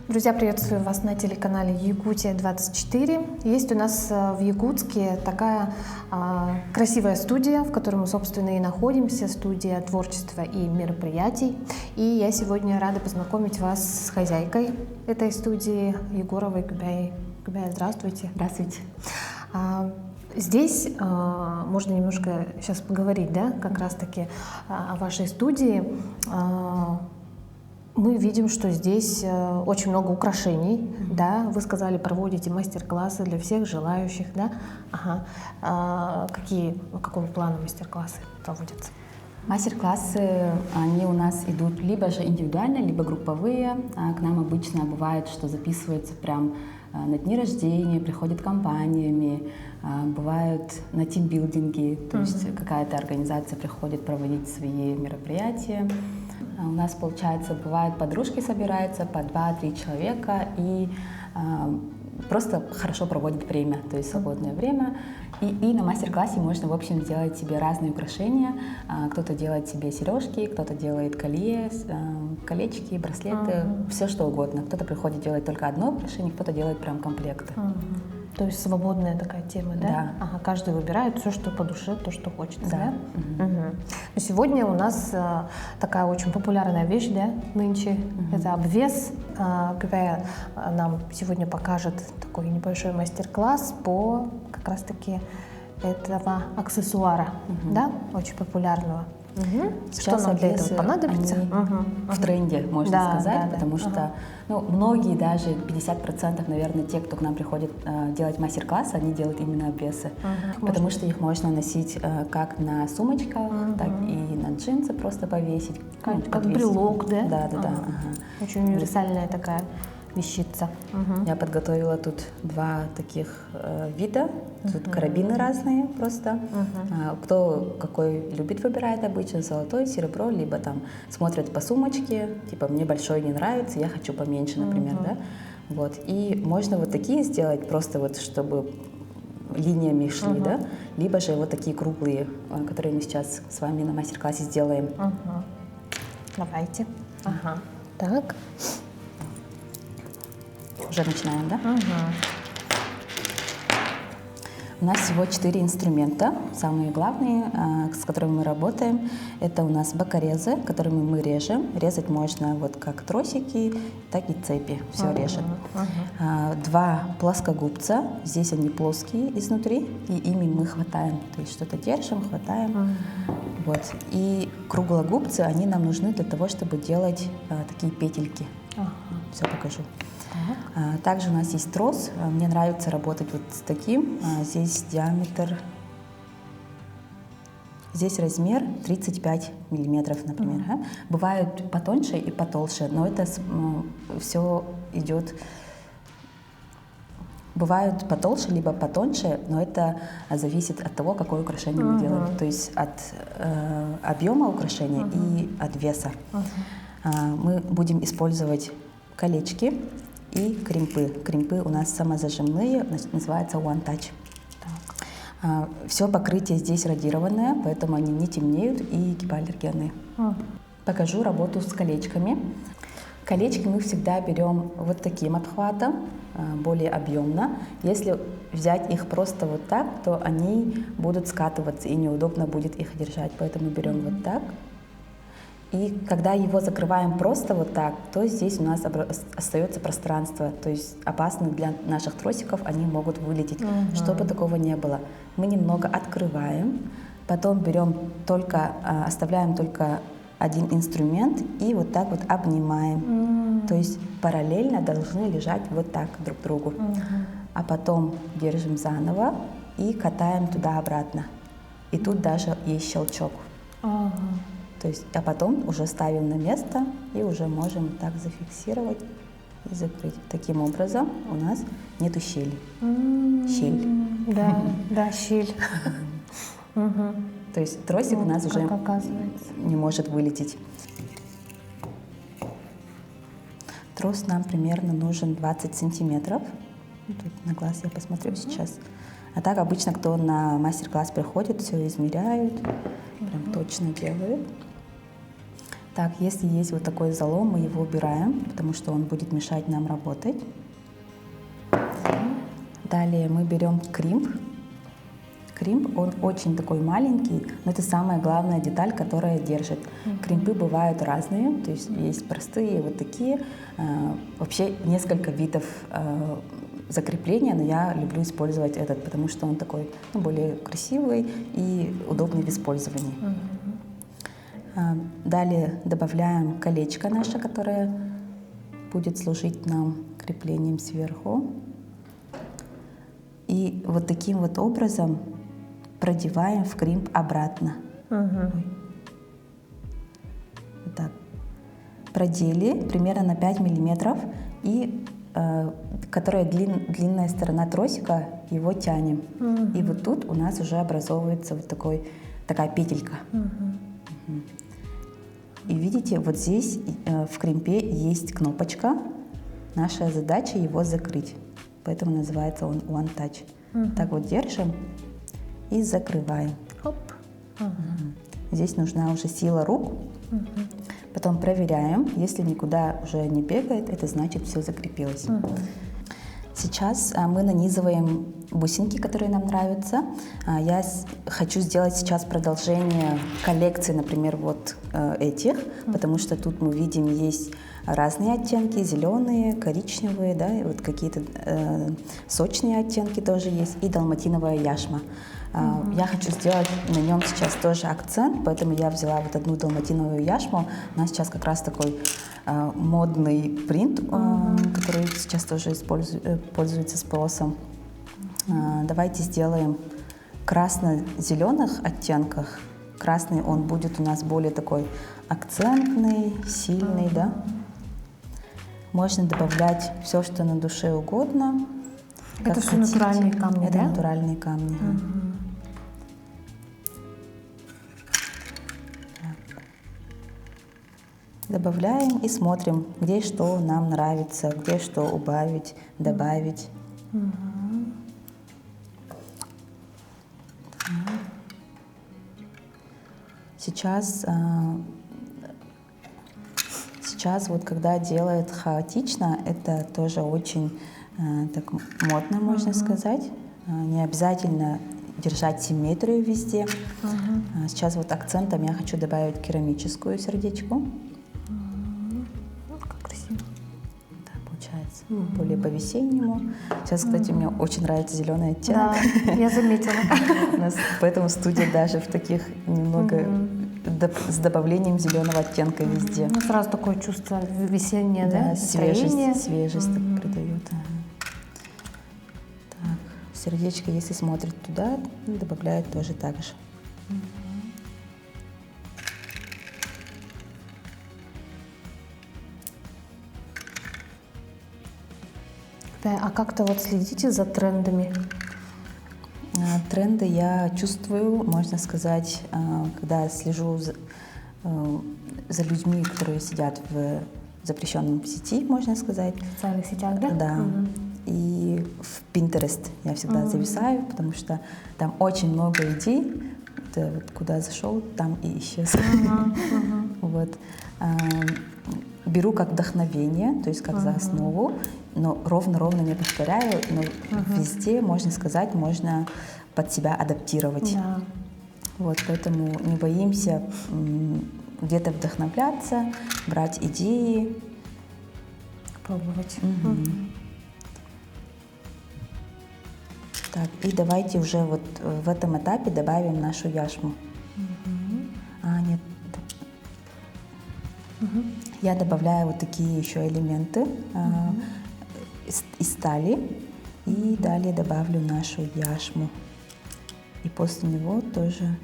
Друзья, приветствую вас на телеканале Якутия-24. Есть у нас в Якутске такая красивая студия, в которой мы, собственно, и находимся, студия творчества и мероприятий. И я сегодня рада познакомить вас с хозяйкой этой студии, Егоровой Губяей. Губяя, здравствуйте. Здравствуйте. Здесь можно немножко сейчас поговорить, да, как раз-таки о вашей студии. Мы видим, что здесь очень много украшений, да. Вы сказали, проводите мастер-классы для всех желающих, да. Ага. Какого плана мастер-классы проводятся? Мастер-классы, они у нас идут либо же индивидуально, либо групповые. К нам обычно бывает, что записываются прям на дни рождения, приходят компаниями, бывают на тимбилдинги, то есть какая-то организация приходит проводить свои мероприятия. У нас, получается, бывает, подружки собираются по 2-3 человека и просто хорошо проводят время, то есть свободное время. И на мастер-классе можно, в общем, сделать себе разные украшения. Кто-то делает себе сережки, кто-то делает колье, колечки, браслеты, все что угодно. Кто-то приходит делать только одно украшение, кто-то делает прям комплекты. То есть свободная такая тема, да? Да. Ага, каждый выбирает все, что по душе, то, что хочется, да? Да? Но сегодня у нас такая очень популярная вещь, да, нынче. Это обвес. Губяя нам сегодня покажет такой небольшой мастер-класс по как раз-таки этого аксессуара, да, очень популярного. Что нам для этого понадобится? В тренде, можно сказать, потому что многие, даже 50%, наверное, те, кто к нам приходит делать мастер-классы, они делают именно обвесы, потому что их можно носить как на сумочках, так и на джинсы просто повесить. Как брелок, да? Да. Очень универсальная такая вещица. Я подготовила тут 2 таких вида. Тут карабины разные просто. Кто какой любит, выбирает обычно золотой, серебро, либо там смотрят по сумочке, типа мне большой не нравится, я хочу поменьше, например, да. Вот. И можно вот такие сделать, просто вот чтобы линиями шли, да, либо же вот такие круглые, которые мы сейчас с вами на мастер-классе сделаем. Давайте. Так. Уже начинаем, да? У нас всего 4 инструмента. Самые главные, с которыми мы работаем, это у нас бокорезы, которыми мы режем. Резать можно вот как тросики, так и цепи. Все режем. 2 плоскогубца. Здесь они плоские изнутри, и ими мы хватаем. То есть что-то держим, хватаем. Вот. И круглогубцы, они нам нужны для того, чтобы делать такие петельки. Все покажу. Также у нас есть трос. Мне нравится работать вот с таким. Здесь диаметр, здесь размер 35 миллиметров, например. Бывают потоньше и потолще, но это все идет. Бывают потолще либо потоньше, но это зависит от того, какое украшение мы делаем. То есть от объема украшения и от веса. Мы будем использовать колечки и кремпы. Кремпы у нас самозажимные, называется One Touch. Все покрытие здесь радированное, поэтому они не темнеют и гипоаллергенные. Покажу работу с колечками. Колечки мы всегда берем вот таким обхватом, более объемно. Если взять их просто вот так, то они будут скатываться и неудобно будет их держать, поэтому берем вот так. И когда его закрываем просто вот так, то здесь у нас остается пространство, то есть опасно для наших тросиков, они могут вылететь. Чтобы такого не было, мы немного открываем, потом берем оставляем только один инструмент и вот так вот обнимаем. То есть параллельно должны лежать вот так друг к другу. А потом держим заново и катаем туда-обратно. И тут даже есть щелчок. То есть, а потом уже ставим на место и уже можем так зафиксировать и закрыть. Таким образом у нас нету щели. Щель. Да, щель. То есть тросик у нас уже не может вылететь. Трос нам примерно нужен 20 сантиметров. Тут на глаз я посмотрю сейчас. А так обычно, кто на мастер-класс приходит, все измеряют, прям точно делают. Так, если есть вот такой залом, мы его убираем, потому что он будет мешать нам работать. Далее мы берем кримп. Кримп, он очень такой маленький, но это самая главная деталь, которая держит. Кримпы бывают разные, то есть простые, вот такие. Вообще несколько видов закрепления, но я люблю использовать этот, потому что он такой более красивый и удобный в использовании. Далее добавляем колечко наше, которое будет служить нам креплением сверху. И вот таким вот образом продеваем в кримп обратно. Вот так. Продели примерно на 5 миллиметров, и которая длинная сторона тросика, его тянем. И вот тут у нас уже образовывается вот такая петелька. И видите, вот здесь в кримпе есть кнопочка. Наша задача его закрыть. Поэтому называется он One Touch. Так вот держим и закрываем. Оп. Здесь нужна уже сила рук. Потом проверяем. Если никуда уже не бегает, это значит, все закрепилось. Сейчас мы нанизываем бусинки, которые нам нравятся. Я хочу сделать сейчас продолжение коллекции, например, вот этих, потому что тут мы видим, есть разные оттенки, зеленые, коричневые, да, и вот какие-то сочные оттенки тоже есть, и далматиновая яшма. Я хочу сделать на нем сейчас тоже акцент, поэтому я взяла вот одну далматиновую яшму. У нас сейчас как раз такой модный принт, который сейчас тоже пользуется спросом. Давайте сделаем красно-зеленых оттенках. Красный он будет у нас более такой акцентный, сильный, да. Можно добавлять все, что на душе угодно. Это все натуральные камни, Это да? натуральные камни. Добавляем и смотрим, где что нам нравится, где что убавить, добавить. Сейчас вот когда делают хаотично, это тоже очень так модно, можно сказать. Не обязательно держать симметрию везде. Сейчас вот акцентом я хочу добавить керамическую сердечку. Как красиво. Да, получается более по-весеннему. Сейчас, кстати, мне очень нравится зеленый оттенок. Да, я заметила. У нас поэтому студия даже в таких немного с добавлением зеленого оттенка везде. Ну, сразу такое чувство весеннее, да? Свежесть так придает. Так, сердечко, если смотрит туда, добавляет тоже так же. Да, а как-то вот следите за трендами? Тренды я чувствую, можно сказать, когда слежу за людьми, которые сидят в запрещенном сети, можно сказать. В социальных сетях, да? Да. И в Pinterest я всегда зависаю, потому что там очень много идей. Ты вот куда зашел, там и исчез. Вот. Беру как вдохновение, то есть как за основу, но ровно не повторяю, но везде, можно сказать, можно под себя адаптировать. Да. Вот, поэтому не боимся где-то вдохновляться, брать идеи. Пробовать. Так, и давайте уже вот в этом этапе добавим нашу яшму. Нет. Я добавляю вот такие еще элементы из стали. И далее добавлю нашу яшму. И после него тоже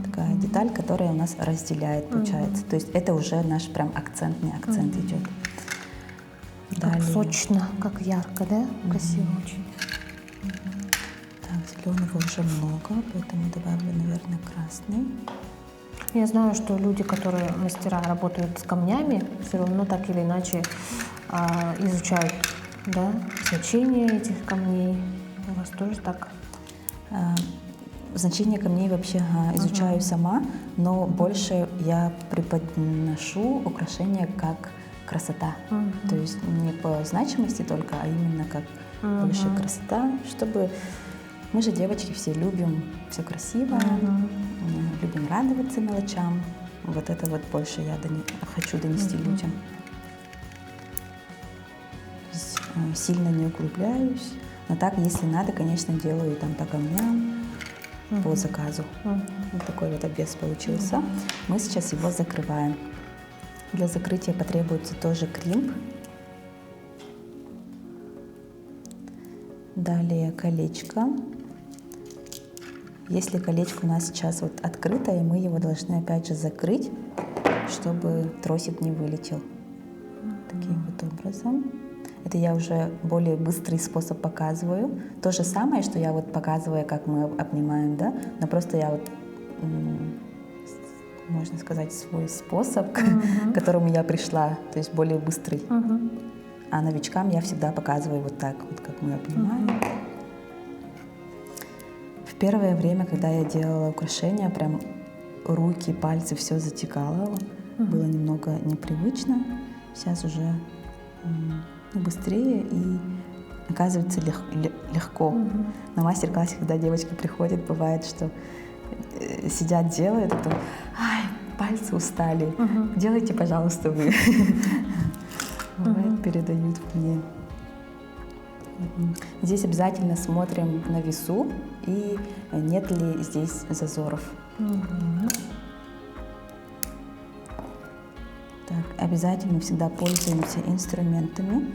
такая деталь, которая у нас разделяет, получается. То есть это уже наш прям акцентный акцент идет. Как сочно, как ярко, да? Красиво очень. Так, зеленого уже много, поэтому добавлю, наверное, красный. Я знаю, что люди, которые мастера работают с камнями, все равно так или иначе изучают, да, значение этих камней. У вас тоже так? Значение камней вообще изучаю сама, но больше я преподношу украшения как красота. То есть не по значимости только, а именно как больше красота, чтобы мы же девочки все любим все красивое, любим радоваться мелочам. Вот это вот больше я хочу донести людям. То есть, сильно не углубляюсь, но так, если надо, конечно, делаю там по камням, по заказу. Вот такой вот обвес получился. Мы сейчас его закрываем. Для закрытия потребуется тоже кримп. Далее колечко. Если колечко у нас сейчас вот открытое, мы его должны опять же закрыть, чтобы тросик не вылетел. Таким вот образом. Это я уже более быстрый способ показываю. То же самое, что я вот показываю, как мы обнимаем, да, но просто я вот, можно сказать, свой способ, к которому я пришла, то есть более быстрый. А новичкам я всегда показываю вот так, вот как мы обнимаем. В первое время, когда я делала украшения, прям руки, пальцы, все затекало, было немного непривычно. Сейчас уже быстрее и оказывается легко. На мастер-классе, когда девочки приходят, бывает, что сидят, делают, а потом, ай, пальцы устали, делайте, пожалуйста, вы. Бывает, передают мне. Здесь обязательно смотрим на весу и нет ли здесь зазоров. Так, обязательно всегда пользуемся инструментами.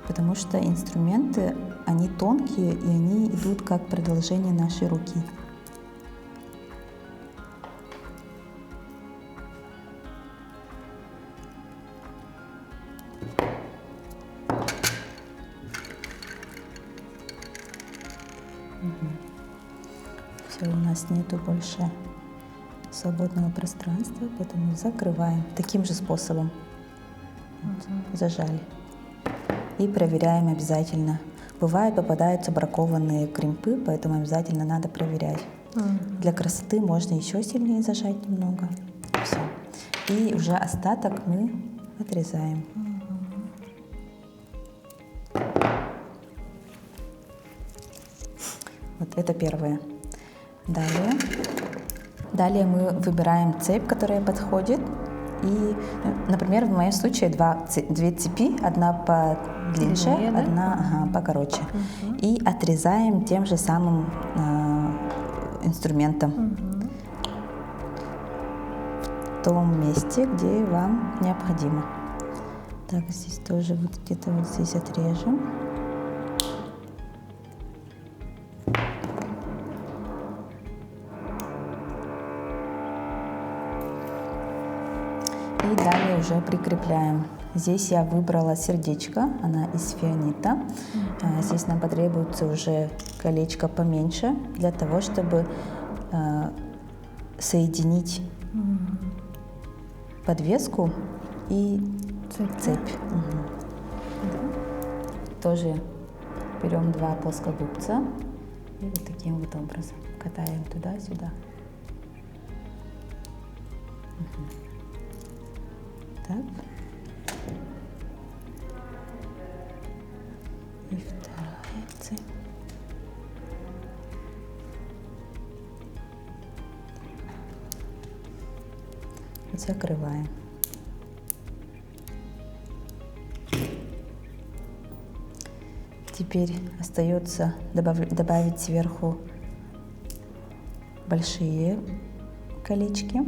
Потому что инструменты, они тонкие и они идут как продолжение нашей руки. Все, у нас нету больше свободного пространства, поэтому закрываем таким же способом. Вот, зажали. И проверяем обязательно. Бывает, попадаются бракованные кримпы, поэтому обязательно надо проверять. Для красоты можно еще сильнее зажать немного. Все. И уже остаток мы отрезаем. Вот это первое. Далее мы выбираем цепь, которая подходит. И, например, в моем случае две цепи, одна подлиннее, да? Одна покороче. И отрезаем тем же самым инструментом в том месте, где вам необходимо. Так, здесь тоже вот где-то вот здесь отрежем. И далее уже прикрепляем. Здесь я выбрала сердечко, она из фианита. Здесь нам потребуется уже колечко поменьше, для того, чтобы соединить подвеску и цепь. Тоже берем два плоскогубца и вот таким вот образом катаем туда-сюда. Так. И вторая цепь. Закрываем. Теперь остается добавить сверху большие колечки.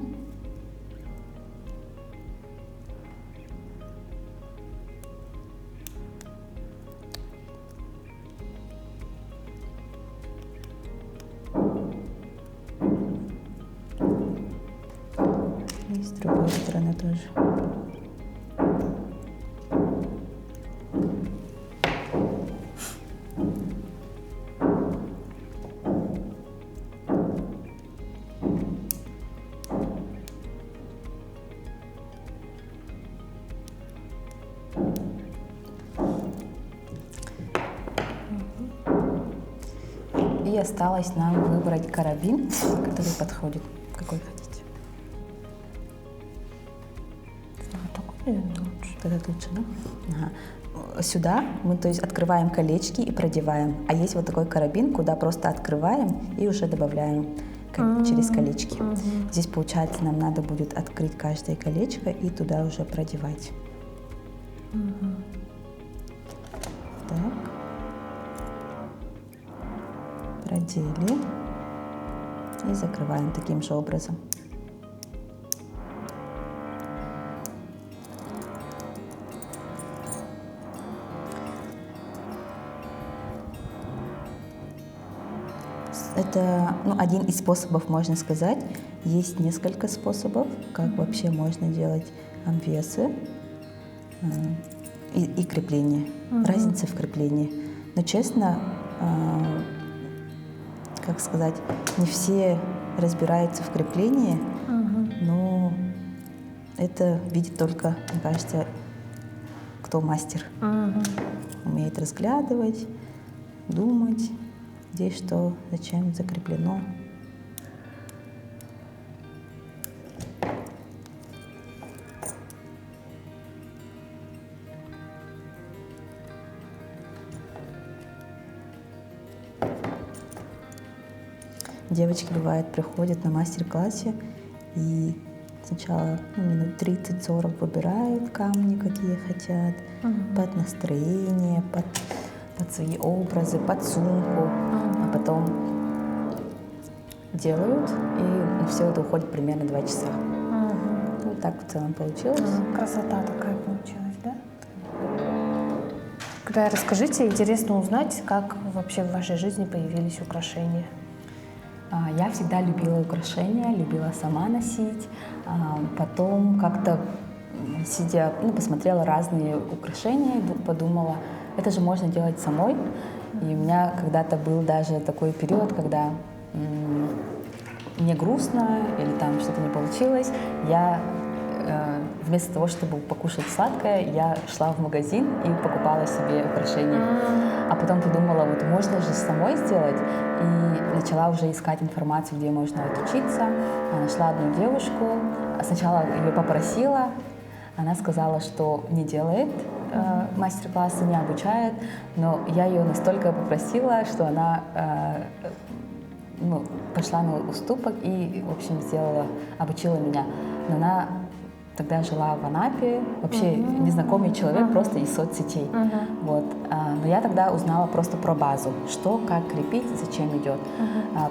И с другой стороны тоже. И осталось нам выбрать карабин, который подходит. Какой хотите? Этот лучше, да? Ага. Сюда мы, то есть, открываем колечки и продеваем. А есть вот такой карабин, куда просто открываем и уже добавляем через колечки. Здесь, получается, нам надо будет открыть каждое колечко и туда уже продевать. Так. Продели. И закрываем таким же образом. Это один из способов, можно сказать. Есть несколько способов, как вообще можно делать обвесы и крепление. Разница в креплении. Но честно, как сказать, не все разбираются в креплении, но это видит только, мне кажется, кто мастер. Умеет разглядывать, думать, где что, зачем закреплено. Девочки, бывает, приходят на мастер-классе и сначала минут 30-40 выбирают камни, какие хотят, под настроение, под свои образы, под сумку, а потом делают, и все это уходит примерно 2 часа. Вот так в целом получилось. Красота такая получилась, да? Когда расскажите, интересно узнать, как вообще в вашей жизни появились украшения. Я всегда любила украшения, любила сама носить. Потом как-то, сидя, посмотрела разные украшения, подумала, это же можно делать самой. И у меня когда-то был даже такой период, когда мне грустно или там что-то не получилось, я вместо того, чтобы покушать сладкое, я шла в магазин и покупала себе украшения. А потом подумала, вот можно же самой сделать. И начала уже искать информацию, где можно отучиться. Нашла одну девушку. Сначала ее попросила. Она сказала, что не делает мастер-классы, не обучает. Но я ее настолько попросила, что она пошла на уступок и, в общем, обучила меня. Но она тогда жила в Анапе, вообще незнакомый человек, просто из соцсетей. Вот. Но я тогда узнала просто про базу, что, как крепить, зачем идет.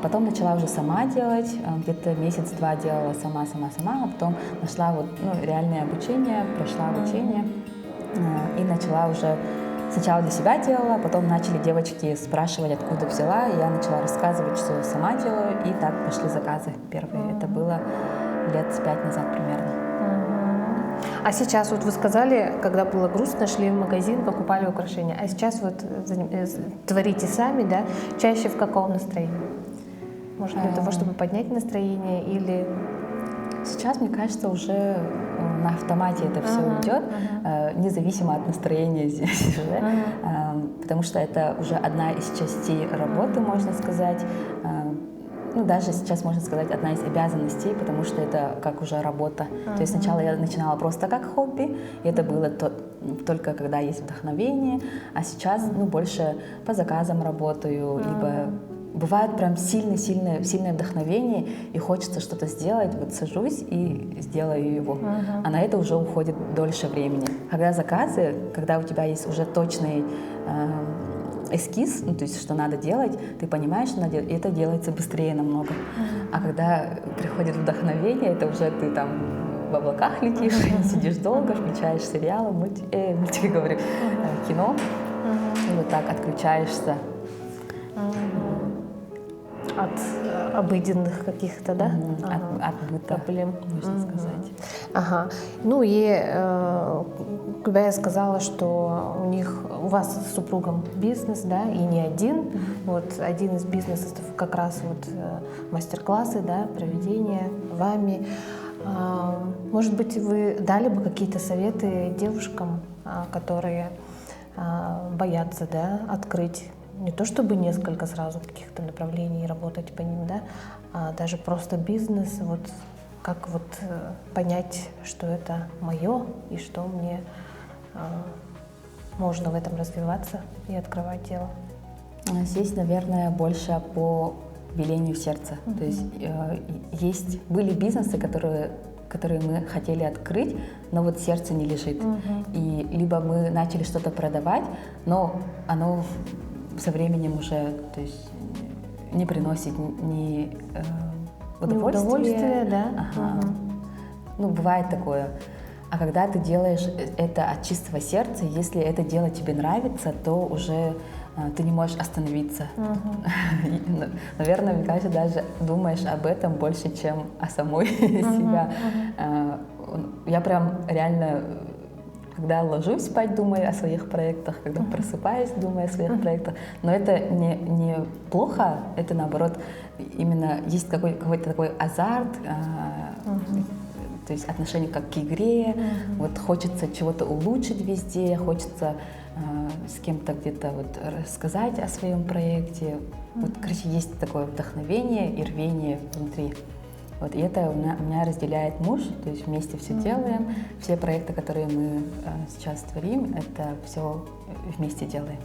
Потом начала уже сама делать, где-то месяц-два делала сама, а потом нашла реальное обучение, прошла обучение и начала уже. Сначала для себя делала, потом начали девочки спрашивать, откуда взяла, и я начала рассказывать, что сама делаю, и так пошли заказы первые. Это было лет 5 назад примерно. А сейчас, вот вы сказали, когда было грустно, шли в магазин, покупали украшения. А сейчас вот творите сами, да? Чаще в каком настроении? Может, для того, чтобы поднять настроение или... Сейчас, мне кажется, уже на автомате это все идет, независимо от настроения здесь уже, потому что это уже одна из частей работы, можно сказать. Даже сейчас, можно сказать, одна из обязанностей, потому что это как уже работа. То есть сначала я начинала просто как хобби, и это было только когда есть вдохновение, а сейчас больше по заказам работаю, либо бывает прям сильное вдохновение, и хочется что-то сделать, вот сажусь и сделаю его. А на это уже уходит дольше времени. Когда заказы, когда у тебя есть уже точный эскиз, то есть что надо делать, ты понимаешь, что надо делать, и это делается быстрее намного. А когда приходит вдохновение, это уже ты там в облаках летишь, сидишь долго, включаешь сериалы, мультики, говорю, кино, и вот так отключаешься. От обыденных каких-то, да? От быта, проблем, можно сказать. Ага. Когда я сказала, что у вас с супругом бизнес, да, и не один. Вот один из бизнесов как раз мастер-классы, да, проведение вами. Может быть, вы дали бы какие-то советы девушкам, которые боятся, да, открыть не то чтобы несколько сразу каких-то направлений работать по ним, да, а даже просто бизнес, вот как вот понять, что это мое и что мне можно в этом развиваться и открывать дело. Здесь, наверное, больше по велению сердца. То есть были бизнесы, которые мы хотели открыть, но вот сердце не лежит. И либо мы начали что-то продавать, но оно со временем уже, то есть, не приносит ни удовольствия. Да? Ага. Ну, бывает такое. А когда ты делаешь это от чистого сердца, если это дело тебе нравится, то уже ты не можешь остановиться. Наверное, мне кажется, даже думаешь об этом больше, чем о самой себя. Я прям реально, когда ложусь спать, думаю о своих проектах, когда просыпаюсь, думаю о своих проектах. Но это не плохо, это наоборот, именно есть какой-то такой азарт, то есть отношение как к игре, вот хочется чего-то улучшить везде, хочется с кем-то где-то вот рассказать о своем проекте. Вот, короче, есть такое вдохновение и рвение внутри. Вот, и это у меня разделяет муж, то есть вместе все делаем, все проекты, которые мы сейчас творим, это все вместе делаем.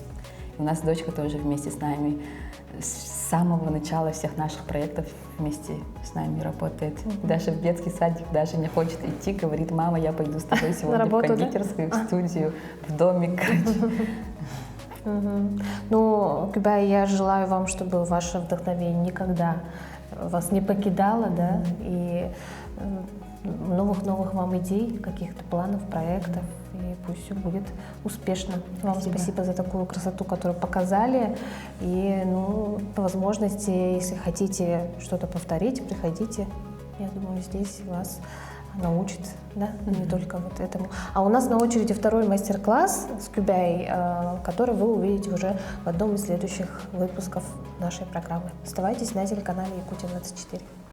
И у нас дочка тоже вместе с нами с самого начала всех наших проектов вместе с нами работает. Даже в детский садик даже не хочет идти, говорит: мама, я пойду с тобой сегодня в кондитерскую, в студию, в домик. Ну, Кюбай, я желаю вам, чтобы ваше вдохновение никогда вас не покидало, да, и новых вам идей, каких-то планов, проектов, и пусть все будет успешно. Вам спасибо за такую красоту, которую показали, и, ну, по возможности, если хотите что-то повторить, приходите, я думаю, здесь вас научит, да, не только вот этому. А у нас на очереди второй мастер-класс с Кюбай, который вы увидите уже в одном из следующих выпусков нашей программы. Оставайтесь на телеканале Якутия 24.